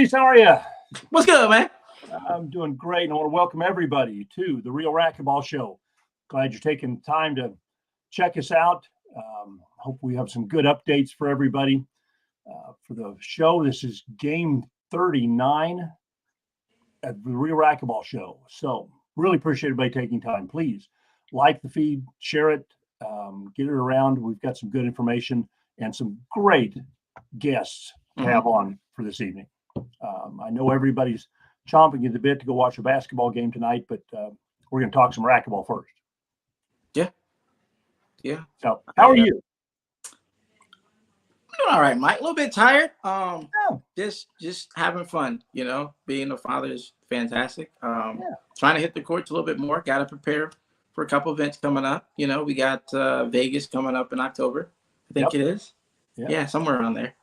Maurice, how are you? What's good, man? I'm doing great, and I want to welcome everybody to the Real Racquetball Show. Glad you're taking time to check us out. Hope we have some good updates for everybody for the show. This is game 39 at the Real Racquetball Show. So really appreciate everybody taking time. Please like the feed, share it, get it around. We've got some good information and some great guests to have on for this evening. I know everybody's chomping at the bit to go watch a basketball game tonight, but we're going to talk some racquetball first. Yeah. So, how are you? I'm doing all right, Mike. A little bit tired. Just having fun. You know, being a father is fantastic. Trying to hit the courts a little bit more. Got to prepare for a couple events coming up. You know, we got Vegas coming up in October. I think it is. Yeah, somewhere around there.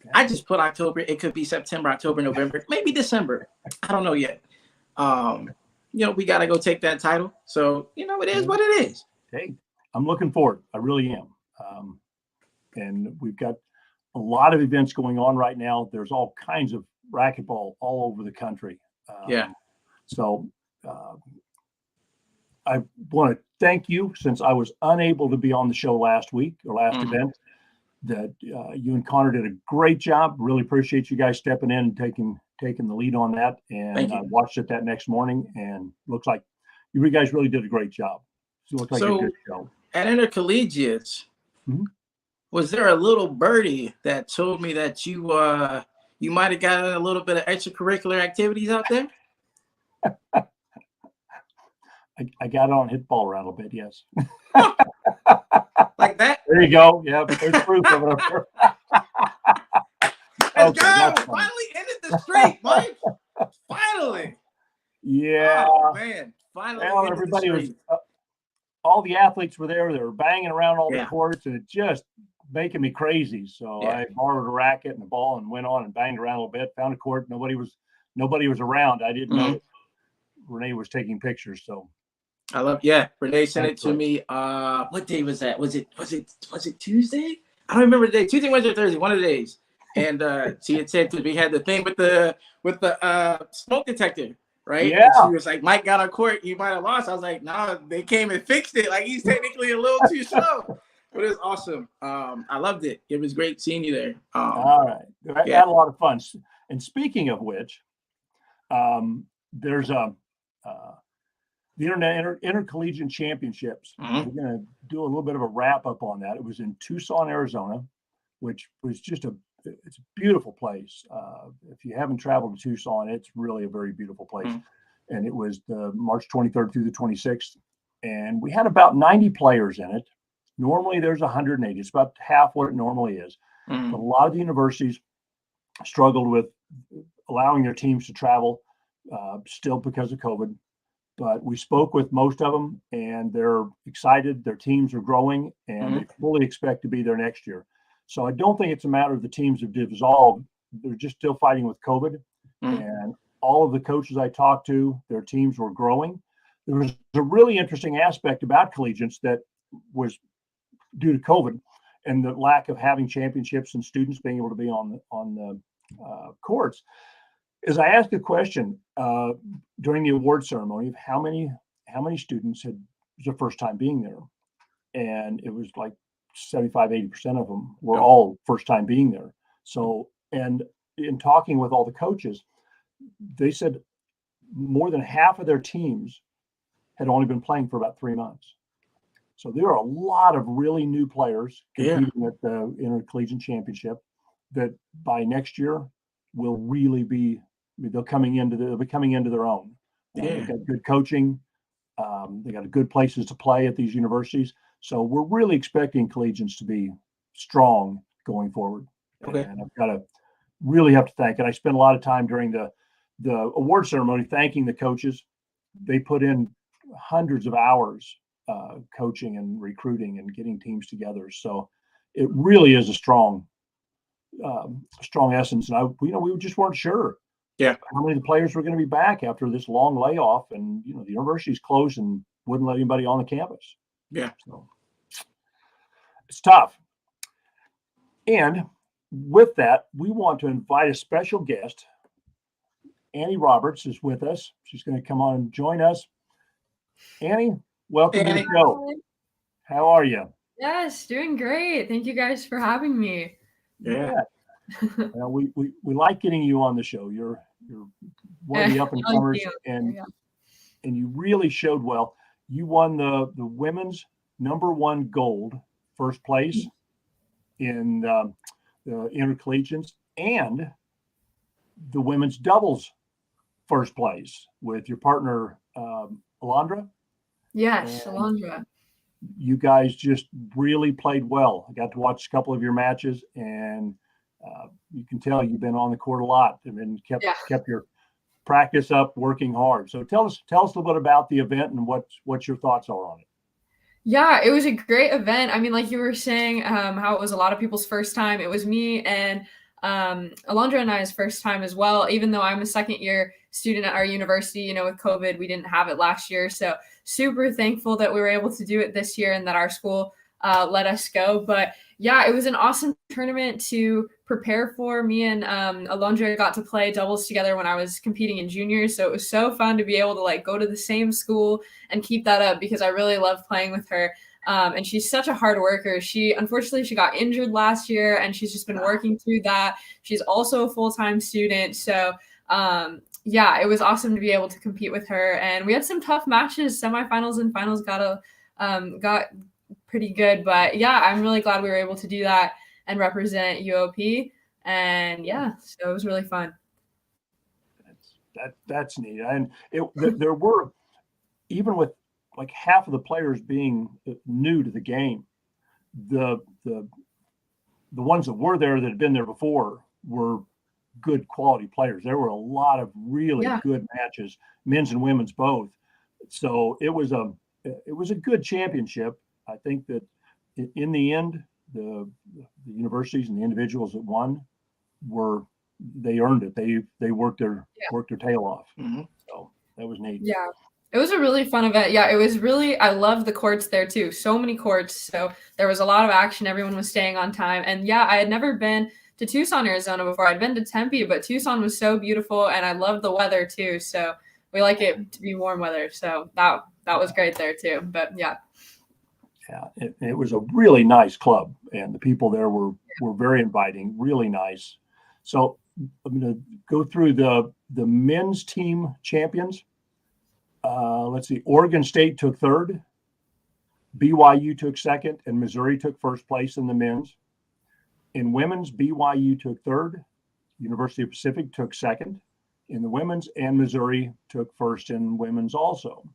Okay. I just put October. It could be September, October, November, maybe December. I don't know yet. You know, we got to go take that title. So, you know, it is what it is. Hey, I'm looking forward. I really am. And we've got a lot of events going on right now. There's all kinds of racquetball all over the country. So I want to thank you, since I was unable to be on the show last week or last event, that you and Connor did a great job. Really appreciate you guys stepping in and taking the lead on that. And I watched it that next morning, and looks like you guys really did a great job. So it looked like a good show. At Intercollegiate, was there a little birdie that told me that you might have gotten a little bit of extracurricular activities out there? I got on hit ball around a little bit, yes. Like that? There you go. Yeah, there's proof of it. Let's go. Finally ended the streak, Mike. Finally. Yeah. Oh, man. Finally. Well, everybody was. All the athletes were there. They were banging around all the courts, and it just making me crazy. So I borrowed a racket and a ball and went on and banged around a little bit. Found a court. Nobody was around. I didn't know Renee was taking pictures. So I love. Renee sent it to me. What day was that? Was it Tuesday? I don't remember the day. Tuesday, Wednesday, Thursday. One of the days. And she had said that we had the thing with the smoke detector. Right? Yeah. And she was like, Mike got on court. You might have lost. I was like, no, they came and fixed it. Like, he's technically a little too slow. But it was awesome. I loved it. It was great seeing you there. All right. I had a lot of fun. And speaking of which, there's the Intercollegiate Championships. We're going to do a little bit of a wrap up on that. It was in Tucson, Arizona, which was just it's a beautiful place. If you haven't traveled to Tucson, it's really a very beautiful place. And it was the March 23rd through the 26th. And we had about 90 players in it. Normally there's 180. It's about half what it normally is. But a lot of the universities struggled with allowing their teams to travel still because of COVID. But we spoke with most of them, and they're excited. Their teams are growing, and they fully expect to be there next year. So I don't think it's a matter of the teams have dissolved. They're just still fighting with COVID. And all of the coaches I talked to, their teams were growing. There was a really interesting aspect about collegiates that was due to COVID and the lack of having championships and students being able to be on the courts. As I asked a question during the award ceremony of how many students was their first time being there, and it was like 75-80% of them were all first time being there. So, and in talking with all the coaches, they said more than half of their teams had only been playing for about 3 months. So there are a lot of really new players competing at the Intercollegiate Championship that by next year will really be, they'll be coming into their own. They've got good coaching. They got good places to play at these universities. So we're really expecting collegians to be strong going forward. And I've got to really have to thank, and I spent a lot of time during the award ceremony thanking the coaches. They put in hundreds of hours coaching and recruiting and getting teams together. So it really is a strong essence. And we just weren't sure how many of the players were going to be back after this long layoff, and the university's closed and wouldn't let anybody on the campus. So it's tough. And with that, we want to invite a special guest Annie Roberts is with us. She's going to come on and join us. Annie, welcome to the show. How are you? Yes, doing great. Thank you guys for having me. Yeah. Well, we like getting you on the show. You're one of the up and comers, and you really showed well. You won the women's #1 gold, first place in the Intercollegiate, and the women's doubles first place with your partner Alondra. Yes, Alondra. You guys just really played well. I got to watch a couple of your matches, and you can tell you've been on the court a lot and kept your practice up, working hard. So tell us a little bit about the event and what your thoughts are on it. Yeah, it was a great event. I mean, like you were saying, how it was a lot of people's first time. It was me and Alondra and I's first time as well, even though I'm a second-year student at our university. You know, with COVID, we didn't have it last year. So super thankful that we were able to do it this year and that our school let us go. But yeah, it was an awesome tournament to prepare for. Me and Alondra got to play doubles together when I was competing in juniors. So it was so fun to be able to like go to the same school and keep that up, because I really love playing with her. And she's such a hard worker. Unfortunately, she got injured last year, and she's just been working through that. She's also a full-time student. So yeah, it was awesome to be able to compete with her. And we had some tough matches. Semifinals and finals got pretty good. But yeah, I'm really glad we were able to do that and represent UOP. And yeah, so it was really fun. That's neat. And there were, even with like half of the players being new to the game, the ones that were there that had been there before were good quality players. There were a lot of really good matches, men's and women's both. So it was a good championship. I think that in the end, the universities and the individuals that won they earned it. They worked their tail off. Mm-hmm. So that was neat. Yeah. It was a really fun event. Yeah, it was really, I love the courts there too. So many courts. So there was a lot of action. Everyone was staying on time. And yeah, I had never been to Tucson, Arizona before. I'd been to Tempe, but Tucson was so beautiful, and I love the weather too. So we like it to be warm weather. So that was great there too. But yeah. Yeah, it was a really nice club, and the people there were very inviting, really nice. So I'm going to go through the men's team champions. Let's see. Oregon State took third, BYU took second, and Missouri took first place in the men's. In women's, BYU took third, University of Pacific took second in the women's, and Missouri took first in women's also.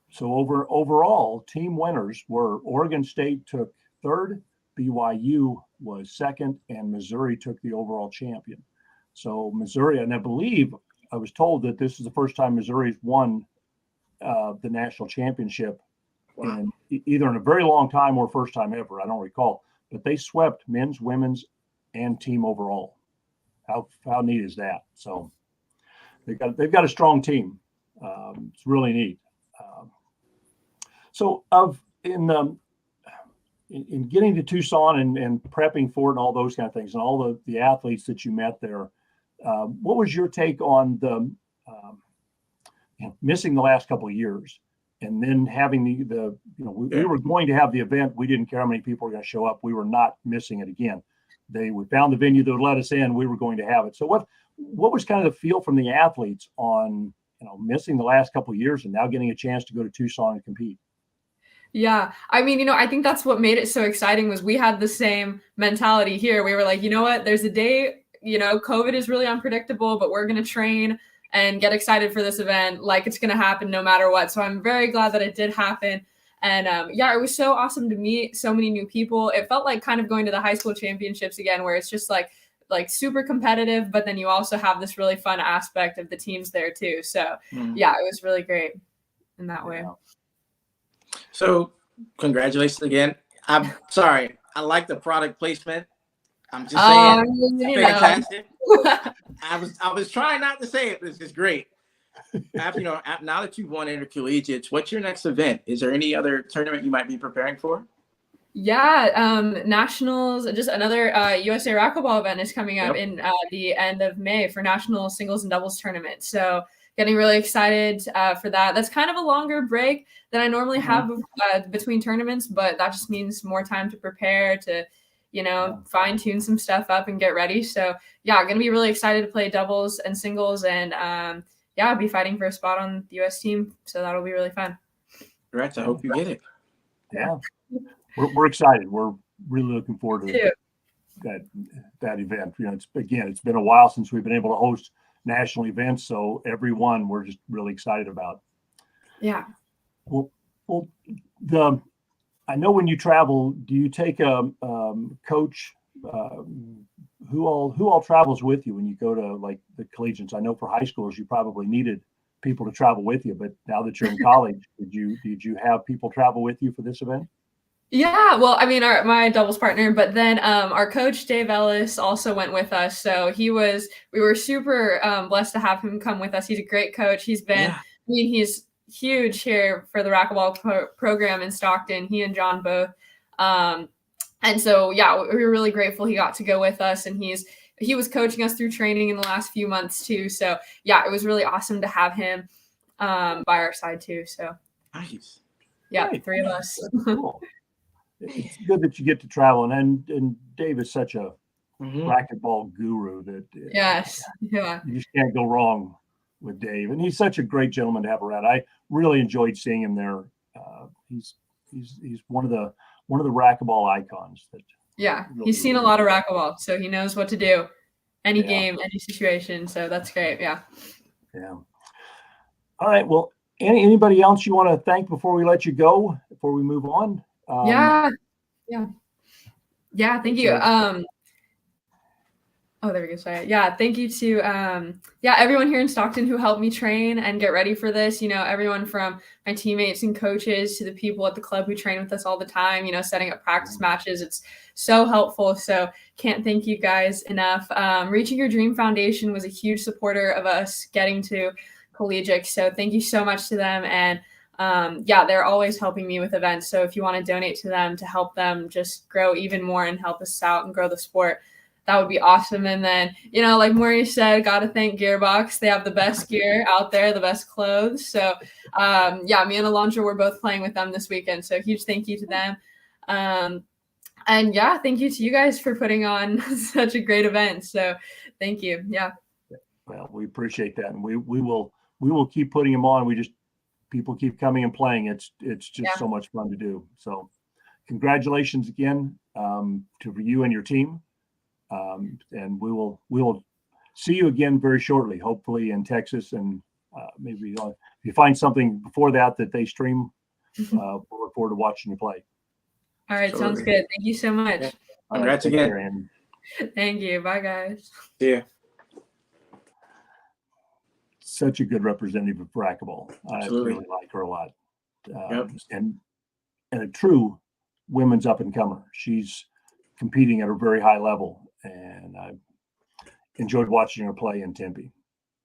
So overall, team winners were Oregon State took third, BYU was second, and Missouri took the overall champion. So Missouri, and I believe I was told that this is the first time Missouri's won the national championship in either in a very long time or first time ever. I don't recall, but they swept men's, women's, and team overall. How neat is that? So they've got a strong team. It's really neat. So in getting to Tucson and prepping for it and all those kind of things and all the athletes that you met there, what was your take on the missing the last couple of years and then having we were going to have the event. We didn't care how many people were going to show up. We were not missing it again. We found the venue that would let us in. We were going to have it. So what was kind of the feel from the athletes on missing the last couple of years and now getting a chance to go to Tucson and compete? Yeah. I mean, I think that's what made it so exciting was we had the same mentality here. We were like, you know what, there's a day, COVID is really unpredictable, but we're going to train and get excited for this event. Like it's going to happen no matter what. So I'm very glad that it did happen. And it was so awesome to meet so many new people. It felt like kind of going to the high school championships again, where it's just like super competitive, but then you also have this really fun aspect of the teams there too. So yeah, it was really great in that way. So congratulations again. I'm sorry. I like the product placement. I'm just saying, fantastic. I was trying not to say it. This is great. Now that you've won Intercollegiates, what's your next event? Is there any other tournament you might be preparing for? Yeah, nationals, just another USA Racquetball event is coming up in the end of May for national singles and doubles tournament. So getting really excited for that. That's kind of a longer break than I normally have between tournaments, but that just means more time to prepare, to, fine tune some stuff up and get ready. So yeah, going to be really excited to play doubles and singles, and I'll be fighting for a spot on the US team. So that'll be really fun. Congrats. I hope you get it. Yeah. We're excited. We're really looking forward to that event. It's been a while since we've been able to host national events, so every one we're just really excited about. Yeah. Well, I know when you travel, do you take a coach? Who all travels with you when you go to like the collegiates? I know for high schoolers you probably needed people to travel with you, but now that you're in college, did you have people travel with you for this event? Yeah, well, I mean, my doubles partner, but then our coach Dave Ellis also went with us. So we were super blessed to have him come with us. He's a great coach. He's huge here for the racquetball program in Stockton. He and John both. And so, we were really grateful he got to go with us, and he was coaching us through training in the last few months too. So it was really awesome to have him by our side too. So nice. Yeah, Great. 3 of us. Cool. It's good that you get to travel, and Dave is such a racquetball guru that you just can't go wrong with Dave, and he's such a great gentleman to have around. I really enjoyed seeing him there. He's one of the racquetball icons. Really, he's seen a lot of racquetball, so he knows what to do, any game, any situation. So that's great. Yeah. All right. Well, anybody else you want to thank before we let you go? Before we move on? Thank you. There we go. Sorry. Yeah, thank you to everyone here in Stockton who helped me train and get ready for this. Everyone from my teammates and coaches to the people at the club who train with us all the time, setting up practice matches. It's so helpful. So can't thank you guys enough. Reaching Your Dream Foundation was a huge supporter of us getting to collegiate. So thank you so much to them. And they're always helping me with events. So if you want to donate to them to help them just grow even more and help us out and grow the sport, that would be awesome. And then, like Maurice said, got to thank Gearbox. They have the best gear out there, the best clothes. So me and Alondra were both playing with them this weekend. So huge thank you to them. Thank you to you guys for putting on such a great event. So thank you. Yeah. Well, we appreciate that. And we will keep putting them on. People keep coming and playing. It's just so much fun to do. So congratulations again to you and your team. And we will see you again very shortly, hopefully in Texas. And maybe if you find something before that they stream, we'll look forward to watching you play. All right. Sounds good. Thank you so much. Yeah. Congrats again. Thank you. Bye, guys. See ya. Such a good representative of racquetball. I really like her a lot. And a true women's up and comer. She's competing at a very high level, and I enjoyed watching her play in Tempe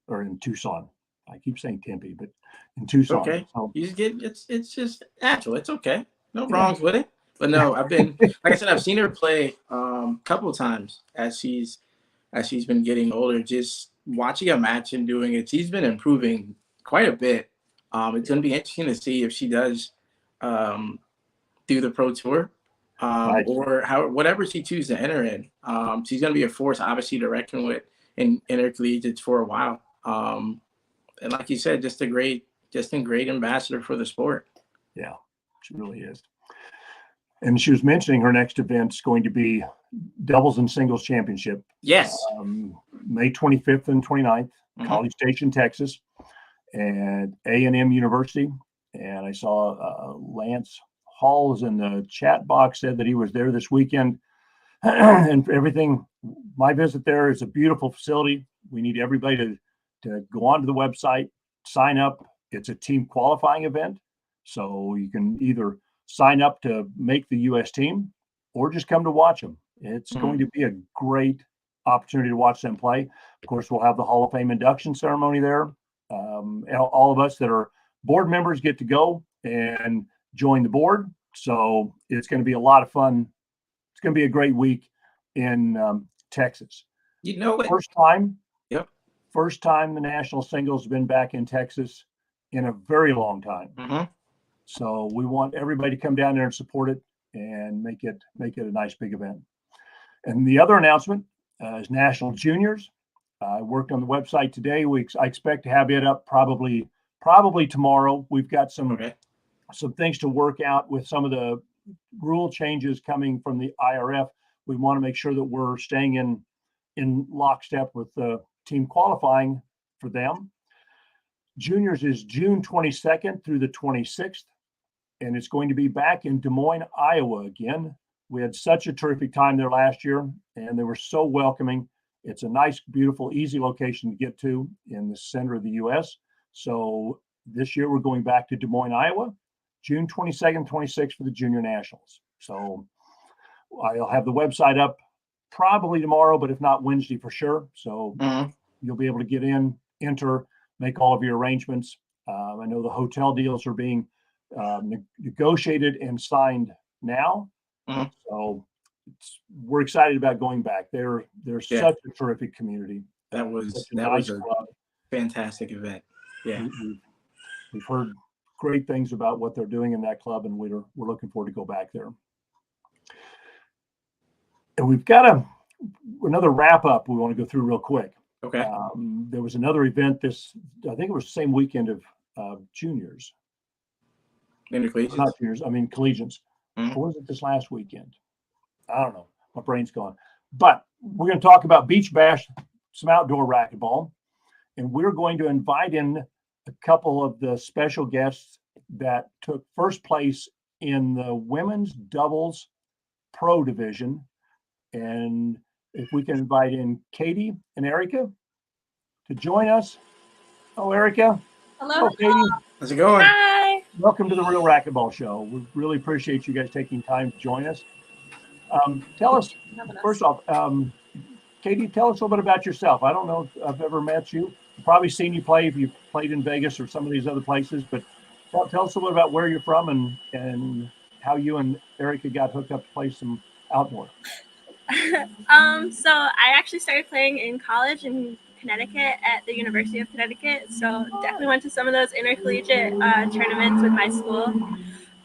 or in Tucson. I keep saying Tempe, but in Tucson. Okay. It's just natural. It's okay. No wrongs with it. But no, I've been, like I said, I've seen her play a couple of times as she's been getting older. Just watching a match and doing it, she's been improving quite a bit. It's going to be interesting to see if she does do the pro tour or whatever she chooses to enter in. She's going to be a force, obviously, to reckon with in intercollegiates for a while. And like you said, just a great ambassador for the sport. Yeah, she really is. And she was mentioning her next event's going to be doubles and singles championship. Yes. May 25th and 29th, College Station, Texas, and A&M University. And I saw Lance Hall is in the chat box, said that he was there this weekend. And everything, my visit there is a beautiful facility. We need everybody to go onto the website, sign up. It's a team qualifying event. So you can either sign up to make the U.S. team or just come to watch them. It's going to be a great opportunity to watch them play. Of course, we'll have the Hall of Fame induction ceremony there. All of us that are board members get to go and join the board. So it's going to be a lot of fun. It's going to be a great week in Texas. You know it. First time. Yep. First time the national singles has been back in Texas in a very long time. Mm-hmm. So we want everybody to come down there and support it and make it a nice big event. And the other announcement is National Juniors. I worked on the website today. I expect to have it up probably tomorrow. We've got some things to work out with some of the rule changes coming from the IRF. We want to make sure that we're staying in lockstep with the team qualifying for them. Juniors is June 22nd through the 26th, and it's going to be back in Des Moines, Iowa again. We had such a terrific time there last year, and they were so welcoming. It's a nice, beautiful, easy location to get to in the center of the U.S. So this year we're going back to Des Moines, Iowa, June 22nd, 26th for the Junior Nationals. So I'll have the website up probably tomorrow, but if not Wednesday for sure. So you'll be able to get in, enter, make all of your arrangements. I know the hotel deals are being negotiated and signed now. So we're excited about going back. They're such a terrific community. That was a fantastic event. Yeah, we've heard great things about what they're doing in that club, and we're looking forward to go back there. And we've got another wrap up we want to go through real quick. Okay. There was another event I think it was the same weekend of juniors. Intercollegiate? Not juniors, I mean collegiates. Or was it this last weekend? I don't know. My brain's gone. But we're going to talk about Beach Bash, some outdoor racquetball. And we're going to invite in a couple of the special guests that took first place in the women's doubles pro division. And if we can invite in Katie and Erica to join us. Oh, Erica. Hello. Oh, Katie. How's it going? Hi. Welcome to the Real Racquetball Show. We really appreciate you guys taking time to join us. Tell us, first off, Katie, tell us a little bit about yourself. I don't know if I've ever met you. I've probably seen you play if you've played in Vegas or some of these other places, but tell us a little bit about where you're from and how you and Erica got hooked up to play some outdoor. So I actually started playing in college in Connecticut at the University of Connecticut. So definitely went to some of those intercollegiate tournaments with my school.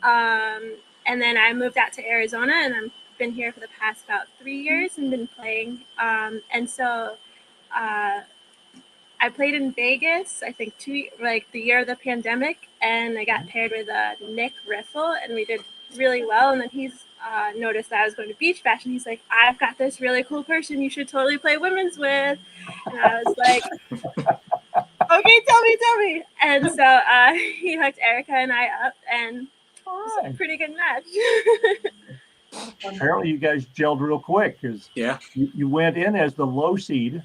And then I moved out to Arizona, and I've been here for the past about 3 years and been playing. And so I played in Vegas, I think the year of the pandemic, and I got paired with Nick Riffle, and we did really well. And then he's noticed that I was going to Beach Bash, and he's like, I've got this really cool person you should totally play women's with. And I was like, okay, tell me. And so he hooked Erica and I up, and it was a pretty good match. Apparently you guys gelled real quick because you went in as the low seed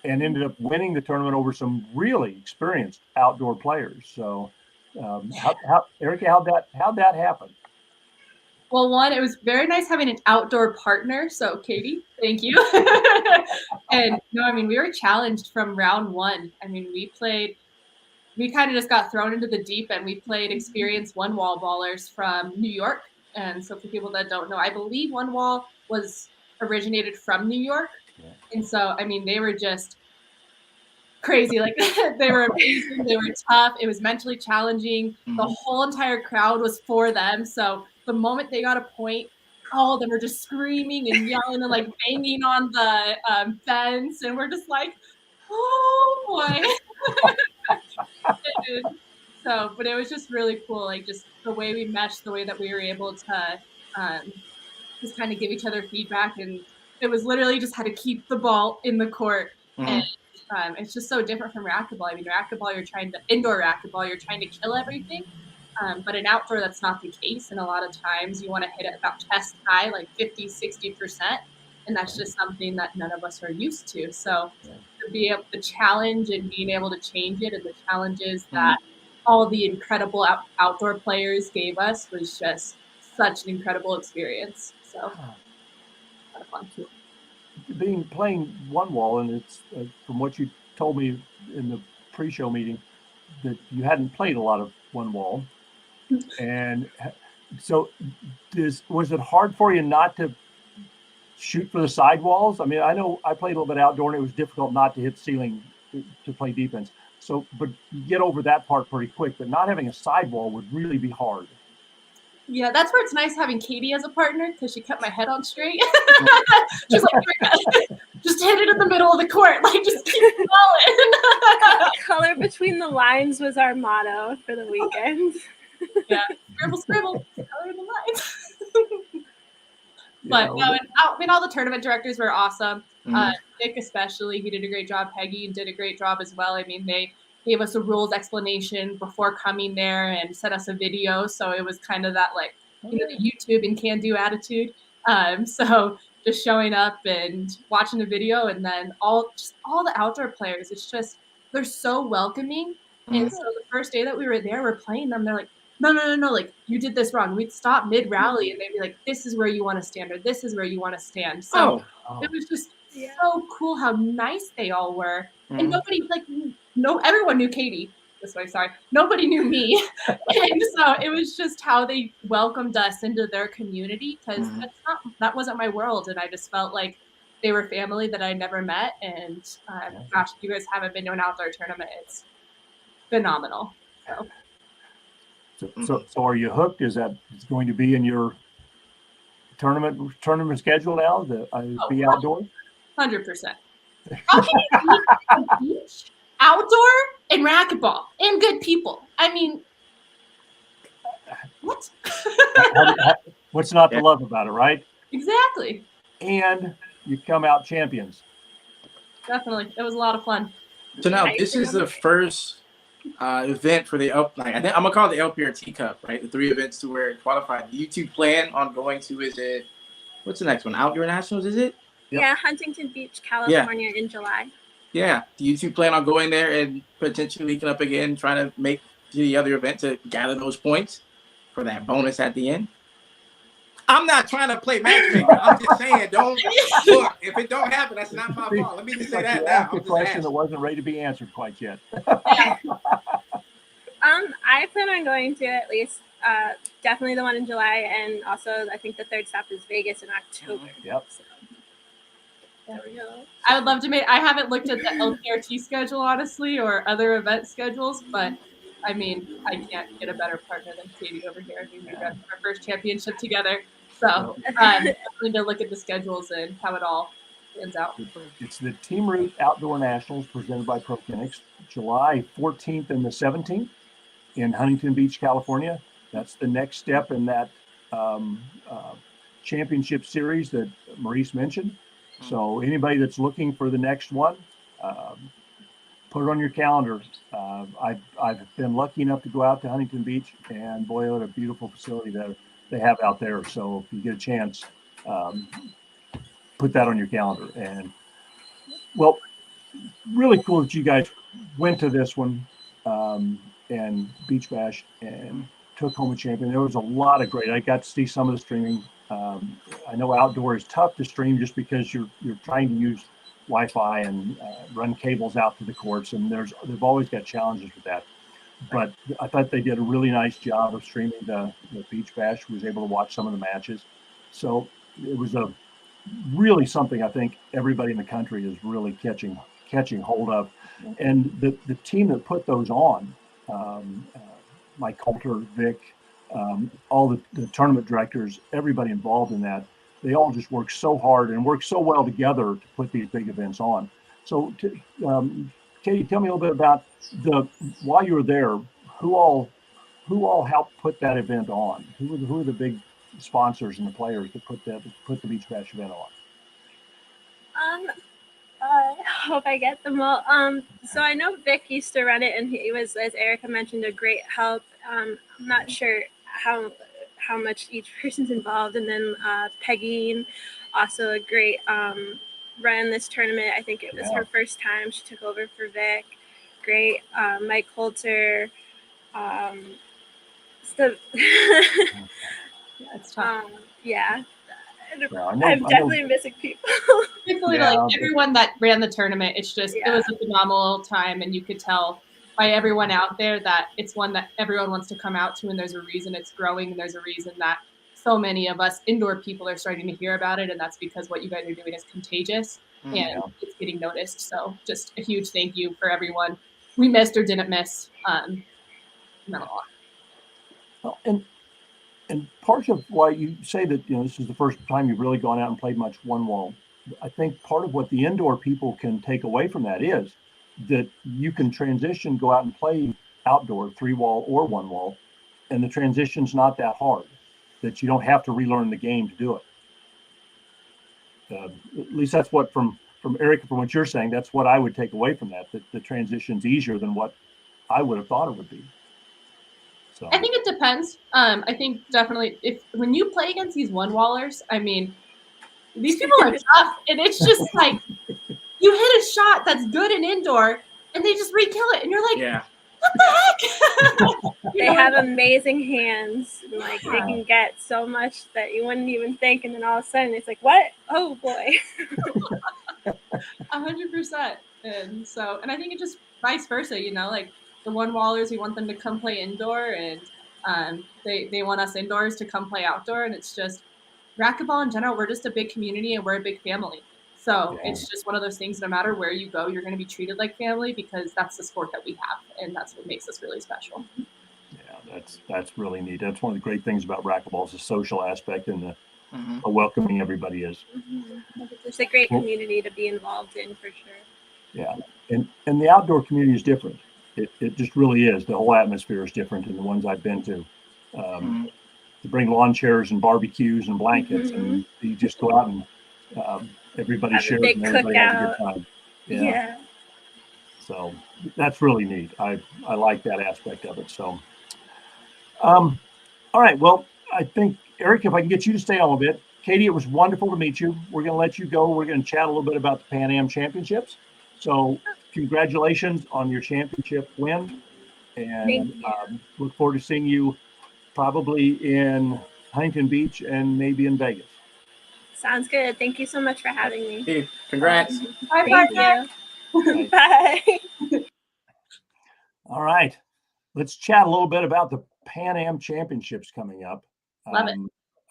and ended up winning the tournament over some really experienced outdoor players. So Erica, how'd that happen? Well, one, it was very nice having an outdoor partner. So, Katie, thank you. And no, I mean, we were challenged from round one. I mean, we kind of just got thrown into the deep end. We played experienced one wall ballers from New York. And so for people that don't know, I believe one wall was originated from New York. Yeah. And so, I mean, they were just crazy. Like they were amazing. They were tough. It was mentally challenging. The whole entire crowd was for them. So the moment they got a point, all of them were just screaming and yelling and like banging on the fence. And we're just like, oh boy. So, but it was just really cool. Like just the way we meshed, the way that we were able to just kind of give each other feedback. And it was literally just how to keep the ball in the court. And it's just so different from racquetball. I mean, racquetball, indoor racquetball, you're trying to kill everything. But in outdoor, that's not the case. And a lot of times you want to hit it about chest high, like 50, 60%. And that's just something that none of us are used to. So to be able to challenge and being able to change it, and the challenges that all the incredible outdoor players gave us was just such an incredible experience. So a lot of fun too. Playing one wall, and it's from what you told me in the pre-show meeting that you hadn't played a lot of one wall. And So was it hard for you not to shoot for the sidewalls? I mean, I know I played a little bit outdoor and it was difficult not to hit ceiling to play defense. So, but you get over that part pretty quick, but not having a sidewall would really be hard. Yeah, that's where it's nice having Katie as a partner because she kept my head on straight. She's like, just hit it in the middle of the court. Like, just keep going. Color between the lines was our motto for the weekend. Yeah, scribble, color in the lines. But no, I mean, all the tournament directors were awesome. Nick especially, he did a great job. Peggy did a great job as well. I mean, they gave us a rules explanation before coming there and sent us a video. So it was kind of that, like, you know, the YouTube and can-do attitude. So just showing up and watching the video, and then all the outdoor players, it's just, they're so welcoming. And so the first day that we were there, we're playing them, they're like, no, like, you did this wrong. We'd stop mid-rally, and they'd be like, this is where you want to stand, or this is where you want to stand. So it was just so cool how nice they all were. And nobody, like, everyone knew Katie. This way, sorry. Nobody knew me. And so it was just how they welcomed us into their community, because that wasn't my world. And I just felt like they were family that I never met. And gosh, if you guys haven't been to an outdoor tournament, it's phenomenal. So are you hooked? Is that going to be in your tournament schedule now? Be outdoor? 100%. Beach, outdoor, and racquetball, and good people. I mean, what? What's not to love about it, right? Exactly. And you come out champions. Definitely, it was a lot of fun. So now this is the first event for the I think I'm gonna call it the LPRT Cup, right? The 3 events to where it qualified. Do you two plan on going to? Is it what's the next one? Outdoor Nationals? Is it? Yep. Yeah, Huntington Beach, California, in July. Yeah. Do you two plan on going there and potentially linking up again, trying to make the other event to gather those points for that bonus at the end? I'm not trying to play matchmaker. I'm just saying, don't look. If it don't happen, that's not my fault. Let me just say that now. A question that wasn't ready to be answered quite yet. I plan on going to at least definitely the one in July, and also I think the third stop is Vegas in October. Yep. So, there we go. I would love to I haven't looked at the LPRT schedule, honestly, or other event schedules, but I mean, I can't get a better partner than Katie over here. I mean, we got our first championship together. So definitely to look at the schedules and how it all ends out. It's the Team Root Outdoor Nationals presented by ProKinetics, July 14th and the 17th in Huntington Beach, California. That's the next step in that championship series that Maurice mentioned. So anybody that's looking for the next one, put it on your calendar. I've been lucky enough to go out to Huntington Beach, and boy, what a beautiful facility that they have out there. So if you get a chance, put that on your calendar. And well, really cool that you guys went to this one and Beach Bash and took home a champion. There was a lot of great. I got to see some of the streaming. I know outdoor is tough to stream just because you're trying to use Wi-Fi and run cables out to the courts, and they've always got challenges with that. But I thought they did a really nice job of streaming the Beach Bash. Was able to watch some of the matches, so it was a really something I think everybody in the country is really catching hold of. And the team that put those on, Mike Coulter, Vic, all the tournament directors, everybody involved in that, they all just work so hard and work so well together to put these big events on. So, Katie, tell me a little bit about while you were there, who all helped put that event on? Who were the big sponsors and the players that put the Beach Bash event on? I hope I get them all. So I know Vic used to run it, and he was, as Erica mentioned, a great help. I'm not sure how much each person's involved, and then Peggy, also a great run this tournament. I think it was her first time. She took over for Vic. Great. Mike Coulter. It's tough. I'm definitely missing people. Like everyone that ran the tournament, it's just it was a phenomenal time, and you could tell by everyone out there that it's one that everyone wants to come out to, and there's a reason it's growing, and there's a reason that so many of us indoor people are starting to hear about it, and that's because what you guys are doing is contagious and it's getting noticed. So just a huge thank you for everyone we missed or didn't miss. Meant a lot. Well, and part of why you say that, this is the first time you've really gone out and played much one wall. I think part of what the indoor people can take away from that is that you can transition, go out and play outdoor, 3-wall or 1-wall, and the transition's not that hard, that you don't have to relearn the game to do it. At least that's what from Erica, from what you're saying, that's what I would take away from that the transition's easier than what I would have thought it would be. So I think it depends. I think definitely when you play against these 1-wallers, I mean, these people are tough, and it's just like you hit a shot that's good in indoor, and they just re-kill it, and you're like, what the heck? They have amazing hands. Like they can get so much that you wouldn't even think, and then all of a sudden it's like, what? Oh boy. 100%. And I think it just vice versa, like the 1-wallers, we want them to come play indoor, and they want us indoors to come play outdoor, and it's just racquetball in general. We're just a big community, and we're a big family. So it's just one of those things, no matter where you go, you're going to be treated like family, because that's the sport that we have, and that's what makes us really special. Yeah, that's really neat. That's one of the great things about racquetball is the social aspect and the welcoming everybody is. It's a great community to be involved in, for sure. Yeah, and the outdoor community is different. It just really is. The whole atmosphere is different than the ones I've been to. To bring lawn chairs and barbecues and blankets, and you just go out and everybody shares and everybody has a good time. Yeah. So that's really neat. I like that aspect of it. So, all right. Well, I think, Eric, if I can get you to stay on a bit. Katie, it was wonderful to meet you. We're going to let you go. We're going to chat a little bit about the Pan Am Championships. So congratulations on your championship win. And look forward to seeing you probably in Huntington Beach and maybe in Vegas. Sounds good. Thank you so much for having me. Hey, congrats. Thank you. Bye. All right. Let's chat a little bit about the Pan Am Championships coming up. Love it.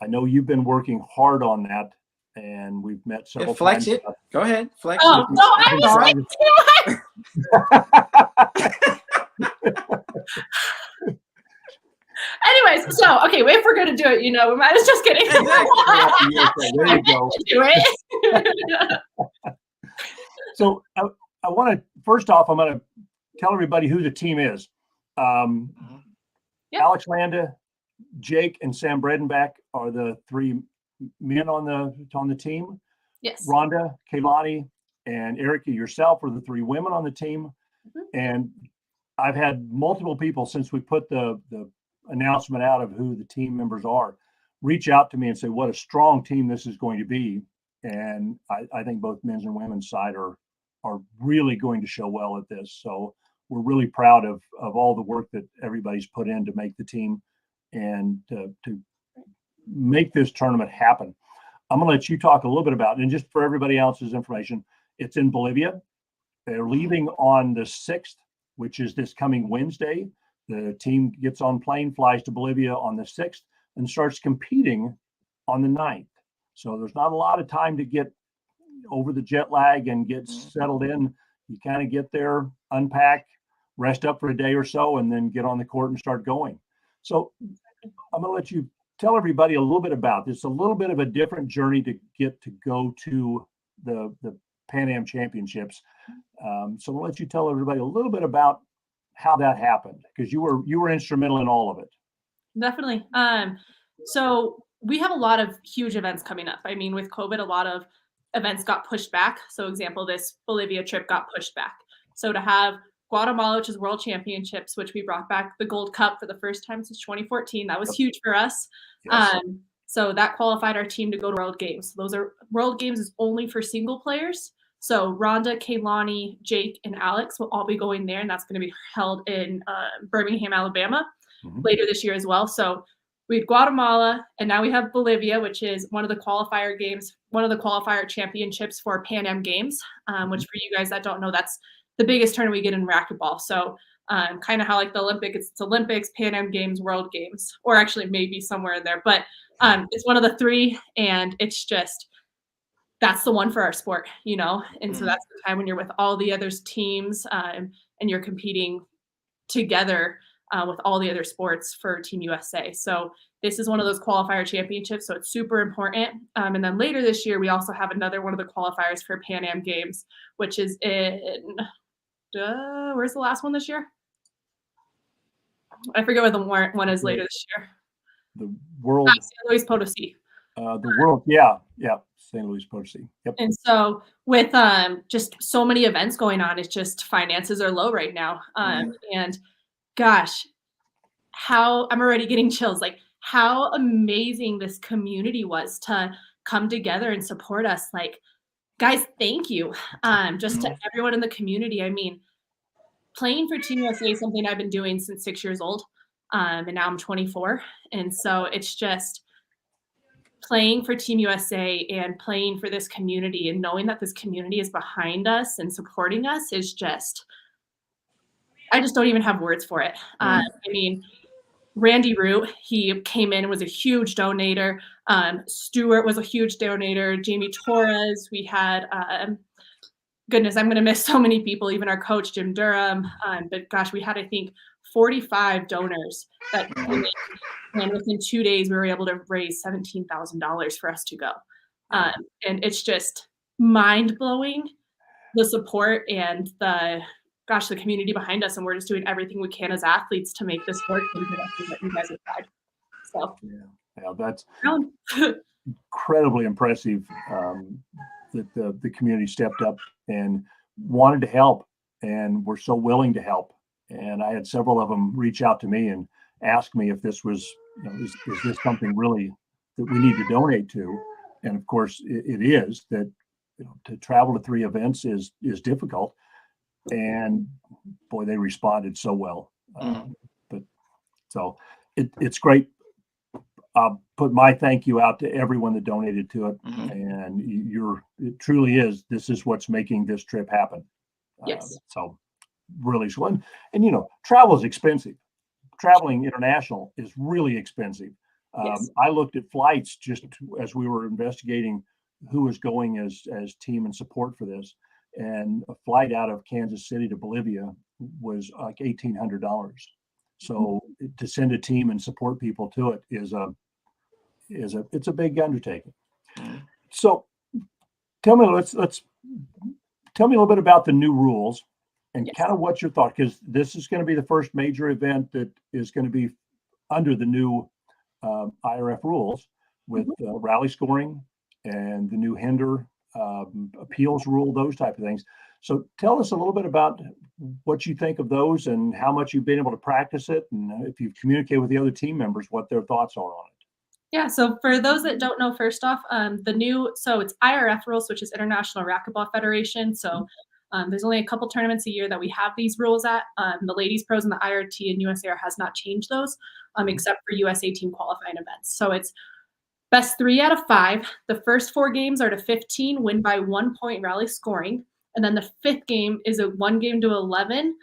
I know you've been working hard on that, and we've met several flex times. it. Go ahead. Flex Oh, it. no, I was Anyways, so okay, if we're gonna do it, we might as just kidding. There you go. Do it. So I want to first off, I'm going to tell everybody who the team is. Alex Landa, Jake, and Sam Bredenbach are the 3 men on the team. Yes. Rhonda, Kaylani, and Erica, yourself, are the 3 women on the team. And I've had multiple people since we put the announcement out of who the team members are reach out to me and say what a strong team this is going to be. And I think both men's and women's side are really going to show well at this. So we're really proud of all the work that everybody's put in to make the team and to make this tournament happen. I'm going to let you talk a little bit about it. And just for everybody else's information, it's in Bolivia. They're leaving on the 6th, which is this coming Wednesday. The team gets on plane, flies to Bolivia on the 6th, and starts competing on the 9th. So there's not a lot of time to get over the jet lag and get settled in. You kind of get there, unpack, rest up for a day or so, and then get on the court and start going. So I'm going to let you tell everybody a little bit about this. A little bit of a different journey to get to go to the Pan Am Championships. So I'll let you tell everybody a little bit about how that happened, because you were instrumental in all of it. Definitely. So we have a lot of huge events coming up. I mean, with COVID, a lot of events got pushed back. So example, this Bolivia trip got pushed back. So to have Guatemala, which is World Championships, which we brought back the Gold Cup for the first time since 2014. That was huge for us. Yes. So that qualified our team to go to World Games. Those are World Games is only for single players. So Rhonda, Kaylani, Jake, and Alex will all be going there, and that's going to be held in Birmingham, Alabama, later this year as well. So we had Guatemala, and now we have Bolivia, which is one of the qualifier games, one of the qualifier championships for Pan Am Games, which for you guys that don't know, that's the biggest tournament we get in racquetball. So kind of how like the it's Olympics, Pan Am Games, World Games, or actually maybe somewhere in there, but it's one of the three, and it's just that's the one for our sport, you know. And so that's the time when you're with all the other teams, and you're competing together with all the other sports for Team USA. So this is one of those qualifier championships, so it's super important. And then later this year, we also have another one of the qualifiers for Pan Am Games, which is in where's the last one this year? I forget what the one is later this year. The World. San Luis Potosí. The World, yeah, St. Louis Potosí. Yep. And so with just so many events going on, it's just finances are low right now. And gosh, how I'm already getting chills. Like how amazing this community was to come together and support us. Like, guys, thank you. Just to everyone in the community. I mean, playing for Team USA is something I've been doing since 6 years old. And now I'm 24. And so it's just playing for Team USA and playing for this community and knowing that this community is behind us and supporting us is just, I just don't even have words for it. I mean, Randy Root, he came in and was a huge donator. Stuart was a huge donator. Jamie Torres, we had, goodness, I'm going to miss so many people, even our coach, Jim Durham. But gosh, we had, I think, 45 donors that came in. And within 2 days, we were able to raise $17,000 for us to go. And it's just mind-blowing, the support and the community behind us. And we're just doing everything we can as athletes to make this work and that you guys have tried. So yeah, that's incredibly impressive that the community stepped up and wanted to help and were so willing to help. And I had several of them reach out to me and ask me if this was, is this something really that we need to donate to? And of course, it is that to travel to 3 events is difficult. And boy, they responded so well. But so it's great. I'll put my thank you out to everyone that donated to it. And it truly is. This is what's making this trip happen. Yes. So really fun. And travel is expensive. Traveling international is really expensive. Yes. I looked at flights just as we were investigating who was going as team and support for this. And a flight out of Kansas City to Bolivia was like $1,800. So to send a team and support people to it it's a big undertaking. So tell me, let's tell me a little bit about the new rules and kind of what's your thought, because this is going to be the first major event that is going to be under the new IRF rules with rally scoring and the new hinder appeals rule, those type of things. So tell us a little bit about what you think of those and how much you've been able to practice it, and if you've communicated with the other team members, what their thoughts are on it. Yeah, so for those that don't know, first off, so it's IRF rules, which is International Racquetball Federation. So there's only a couple tournaments a year that we have these rules at. The Ladies Pros and the IRT and USAR has not changed those, except for USA team qualifying events. So it's best 3 out of 5. The first 4 games are to 15, win by 1 point rally scoring. And then the 5th game is a 1 game to 11,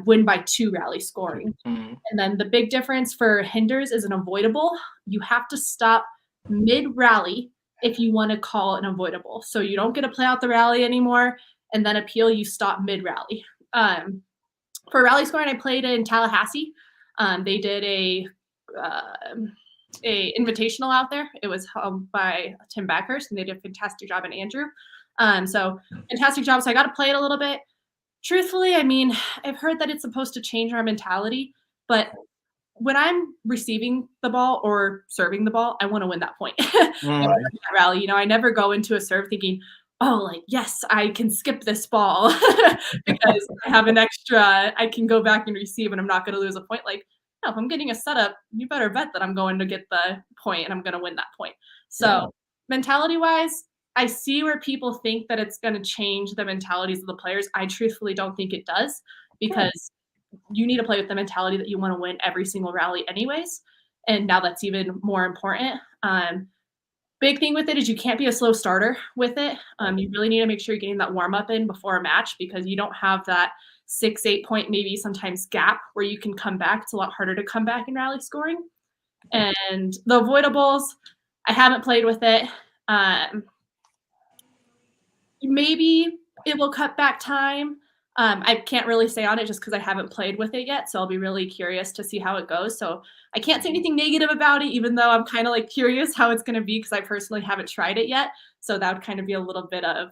win by 2 rally scoring. And then the big difference for hinders is an avoidable. You have to stop mid-rally if you want to call an avoidable. So you don't get to play out the rally anymore, and then appeal, you stop mid-rally. For rally scoring, I played in Tallahassee. They did a invitational out there. It was held by Tim Backhurst, and they did a fantastic job, and Andrew. So fantastic job. So I got to play it a little bit. Truthfully, I mean, I've heard that it's supposed to change our mentality, but when I'm receiving the ball or serving the ball, I want to win that point. That rally, I never go into a serve thinking, oh, like, yes, I can skip this ball because I have an extra, I can go back and receive and I'm not going to lose a point. Like, no, if I'm getting a setup, you better bet that I'm going to get the point and I'm going to win that point. So mentality-wise, I see where people think that it's going to change the mentalities of the players. I truthfully don't think it does, because you need to play with the mentality that you want to win every single rally anyways. And now that's even more important. Big thing with it is you can't be a slow starter with it. You really need to make sure you're getting that warm up in before a match, because you don't have that 6-8 point, maybe sometimes gap where you can come back. It's a lot harder to come back in rally scoring. And the avoidables, I haven't played with it. Maybe it will cut back time. I can't really say on it just because I haven't played with it yet. So I'll be really curious to see how it goes. So I can't say anything negative about it, even though I'm kind of like curious how it's going to be because I personally haven't tried it yet. So that would kind of be a little bit of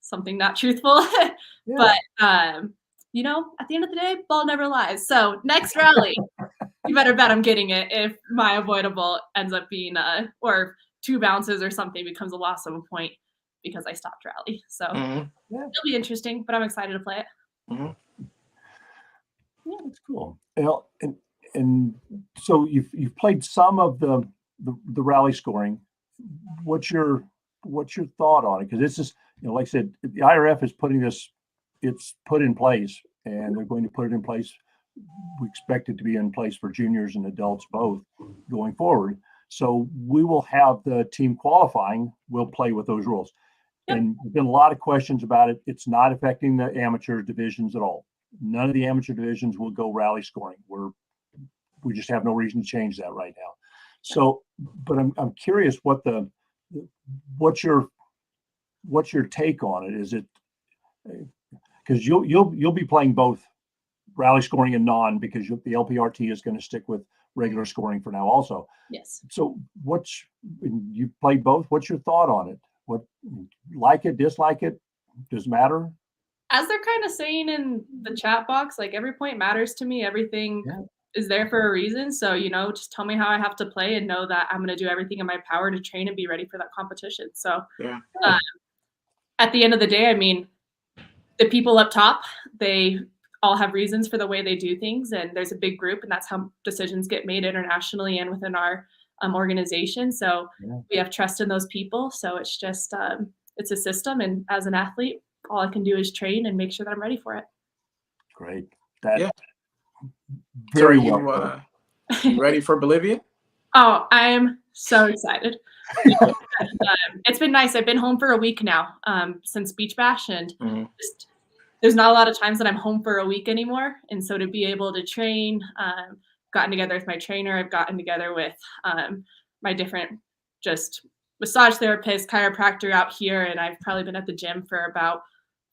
something not truthful. But, you know, at the end of the day, ball never lies. So next rally, you better bet I'm getting it if my avoidable ends up being or 2 bounces or something becomes a loss of a point because I stopped rally. So it'll be interesting, but I'm excited to play it. Yeah, that's cool. And so you've played some of the rally scoring. What's your thought on it? Because this is, you know, like I said, the IRF is putting this, it's put in place, and they're going to put it in place. We expect it to be in place for juniors and adults both going forward. So we will have the team qualifying. We'll play with those rules. And there's been a lot of questions about it. It's not affecting the amateur divisions at all. None of the amateur divisions will go rally scoring. We just have no reason to change that right now. So, but I'm curious what's your take on it? Is it because you'll be playing both rally scoring and non, because the LPRT is going to stick with regular scoring for now also. Yes. So you played both. What's your thought on it? What, like it, dislike it? Does it matter? As they're kind of saying in the chat box, like every point matters to me. Everything is there for a reason. So, you know, just tell me how I have to play and know that I'm going to do everything in my power to train and be ready for that competition. So at the end of the day, I mean, the people up top, they all have reasons for the way they do things. And there's a big group, and that's how decisions get made internationally and within our organization. So we have trust in those people. So it's just, it's a system. And as an athlete, all I can do is train and make sure that I'm ready for it. Great. Very well. You ready for Bolivia? Oh, I am so excited. It's been nice. I've been home for a week now since Beach Bash, and just, there's not a lot of times that I'm home for a week anymore. And so to be able to train, gotten together with my trainer, I've gotten together with my different just massage therapist, chiropractor out here, and I've probably been at the gym for about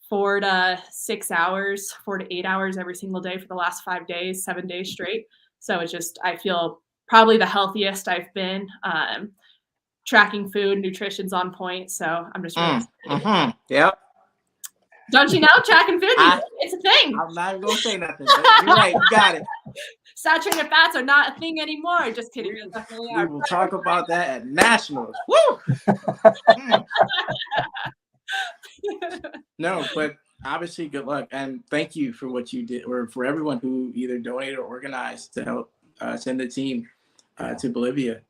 4 to 6 hours, 4 to 8 hours every single day for the last 5 days, 7 days straight. So it's just, I feel probably the healthiest I've been. Tracking food, nutrition's on point. So I'm just really excited. Yep. Don't you know, tracking food? It's a thing. I'm not going to say nothing. You're right. You got it. Saturated fats are not a thing anymore. Just kidding. We will talk about that at nationals. Woo! No, but obviously, good luck, and thank you for what you did, or for everyone who either donated or organized to help send the team to Bolivia.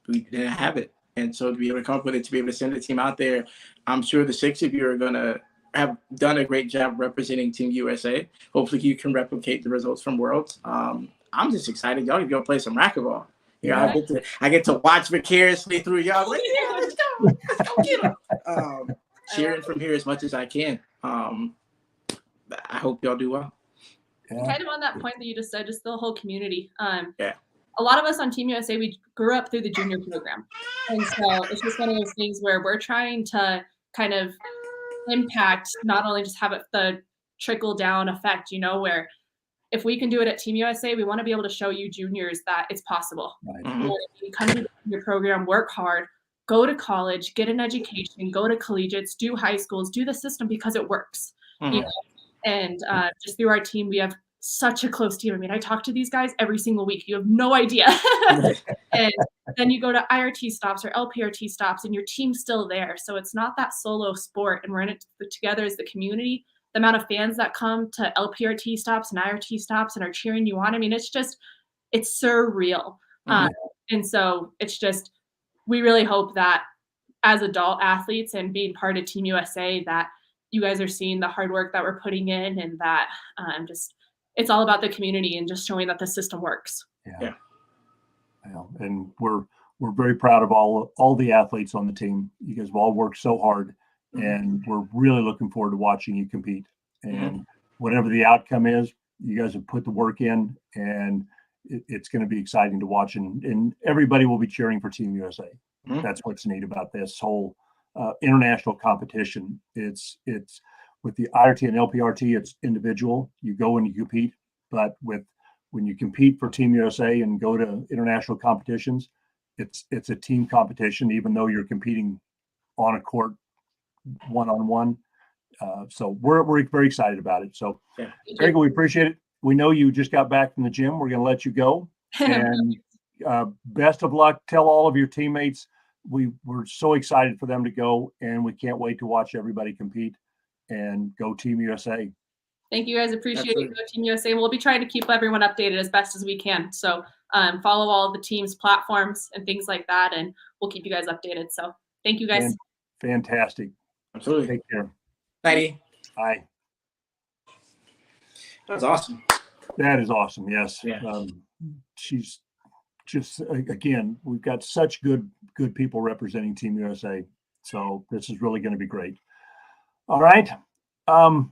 We didn't have it, and so to be able to come up with it, to be able to send the team out there, I'm sure the 6 of you are going to have done a great job representing Team USA. Hopefully, you can replicate the results from Worlds. I'm just excited. Y'all can go play some racquetball. Yeah, I get to watch vicariously through y'all. Like, yeah, let's go get them. Cheering from here as much as I can. I hope y'all do well. Kind of on that point that you just said, just the whole community. A lot of us on Team USA, we grew up through the junior program. And so it's just one of those things where we're trying to kind of impact, not only just have it the trickle down effect, you know, where if we can do it at Team USA, we want to be able to show you juniors that it's possible. You come to your program, work hard, go to college, get an education, go to collegiates, do high schools, do the system because it works. You know? And just through our team, we have such a close team. I mean, I talk to these guys every single week. You have no idea. And then you go to IRT stops or LPRT stops and your team's still there. So it's not that solo sport, and we're in it together as the community. The amount of fans that come to LPRT stops and IRT stops and are cheering you on. I mean, it's surreal. And so it's just, we really hope that as adult athletes and being part of Team USA, that you guys are seeing the hard work that we're putting in, and that it's all about the community and just showing that the system works. Yeah. And we're very proud of all the athletes on the team. You guys have all worked so hard, and we're really looking forward to watching you compete. And whatever the outcome is, you guys have put the work in, and it's going to be exciting to watch, and everybody will be cheering for Team USA. That's what's neat about this whole international competition. It's with the IRT and LPRT, it's individual. You go and you compete, but when you compete for Team USA and go to international competitions, it's a team competition, even though you're competing on a court one-on-one. So we're very excited about it. So Erica, we appreciate it. We know you just got back from the gym. We're going to let you go, and best of luck. Tell all of your teammates we're so excited for them to go, and we can't wait to watch everybody compete and go Team USA. Thank you guys. Appreciate it. Go Team USA. We'll be trying to keep everyone updated as best as we can. So follow all of the team's platforms and things like that, and we'll keep you guys updated. So thank you guys. Fantastic. Absolutely. Take care. Bye. Bye. That was awesome. That is awesome. Yes. Yeah. She's just, again, we've got such good people representing Team USA. So this is really going to be great. All right. Well,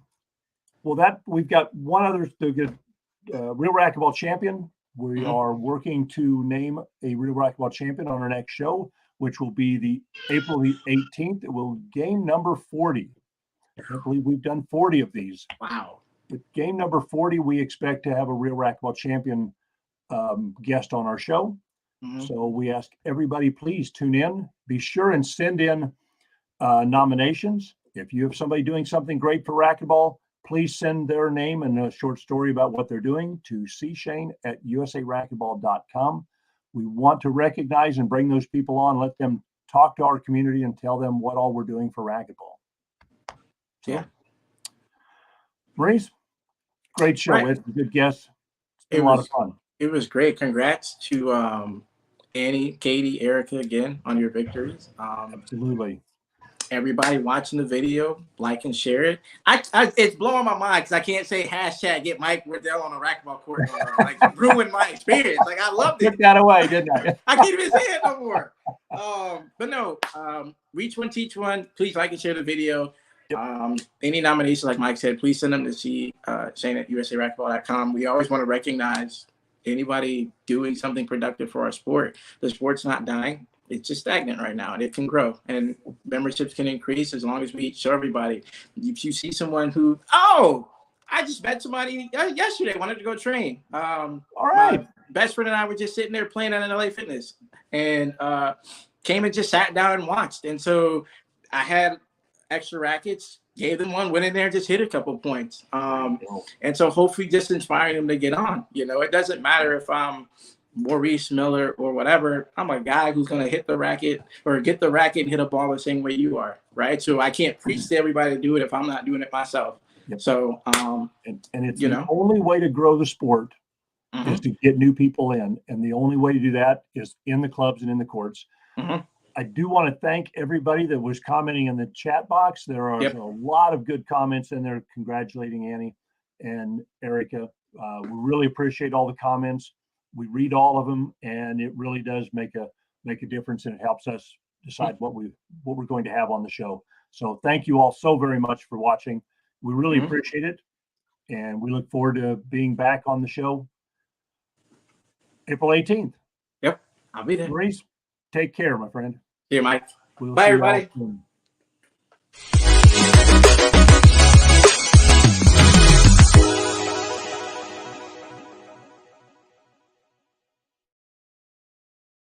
we've got one other Real Racquetball champion. We are working to name a Real Racquetball champion on our next show, which will be the April the 18th. It will game number 40. I can't believe we've done 40 of these. Wow. With game number 40, we expect to have a Real Racquetball champion guest on our show. So we ask everybody, please tune in. Be sure and send in nominations. If you have somebody doing something great for racquetball, please send their name and a short story about what they're doing to cshane@usaracquetball.com. We want to recognize and bring those people on, let them talk to our community and tell them what all we're doing for racquetball. So, yeah. Maurice, great show. It's a good guest. It's been a lot of fun. It was great. Congrats to Annie, Katie, Erica again on your victories. Absolutely. Everybody watching the video, like and share it. It's blowing my mind because I can't say hashtag get Mike Wedel on a racquetball court. Like ruined my experience. Like I loved it. Took that away, didn't I? I can't even say it no more. But no, reach one, teach one. Please like and share the video. Yep. Any nominations, like Mike said, please send them to Shane@usaracquetball.com. We always want to recognize anybody doing something productive for our sport. The sport's not dying. It's just stagnant right now, and it can grow, and memberships can increase as long as we show everybody. If you see someone who, I just met somebody yesterday, wanted to go train. All right. My best friend and I were just sitting there playing at an LA Fitness, and came and just sat down and watched. And so I had extra rackets, gave them one, went in there, just hit a couple points. And so hopefully just inspiring them to get on. You know, it doesn't matter if I'm Maurice Miller or whatever. I'm a guy who's going to hit the racket or get the racket and hit a ball the same way you are, right? So I can't preach to everybody to do it if I'm not doing it myself. Yep. So, and it's the only way to grow the sport is to get new people in. And the only way to do that is in the clubs and in the courts. I do want to thank everybody that was commenting in the chat box. There are a lot of good comments in there congratulating Annie and Erica. We really appreciate all the comments. We read all of them, and it really does make a difference, and it helps us decide what we're going to have on the show. So thank you all so very much for watching. We really appreciate it, and we look forward to being back on the show April 18th. Yep, I'll be there. Maurice, take care, my friend. See you, Mike. We'll bye, everybody.